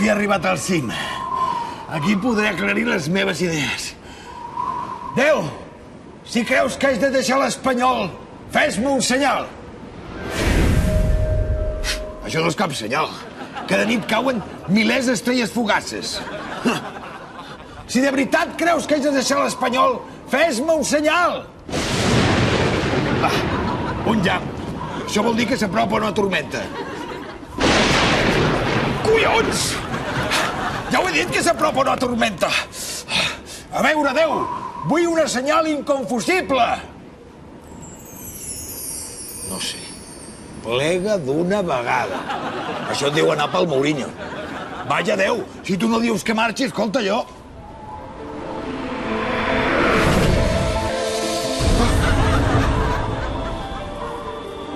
he arribat al cim. Aquí podré aclarir les meves idees. Déu, si creus que haig de deixar l'Espanyol, fes-me un senyal. Això no és cap senyal. Cada nit cauen milers d'estrelles fugaces. Si de veritat creus que haig de deixar l'Espanyol, fes-me un senyal. Un llamp. Això vol dir que s'apropa una tormenta. Collons! Ja ho he dit que s'apropa una tormenta. A veure, Déu, vull una senyal inconfusible. No sé. Plega d'una vegada. Això et diu anar pel Mourinho. Vaja, Déu, si tu no dius que marxi, escolta jo.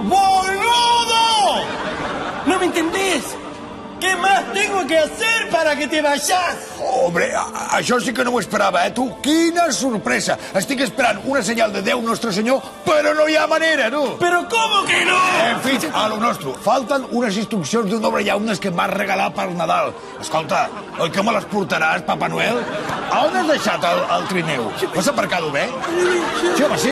¡Boludo! ¿No me entendés? ¿Qué más tengo que hacer para que te vayas? Hombre, això sí que no ho esperava, tu? Quina sorpresa! Estic esperant una senyal de Déu Nostre Senyor, però no hi ha manera, tu! ¿Pero cómo que no? En fi, a lo nostre. Falten unes instruccions d'un obra llaunes que em vas regalar per Nadal. Escolta, oi que me les portaràs, Papa Noel? A on has deixat el trineu? Vas aparcar-ho bé? Sí, home, sí.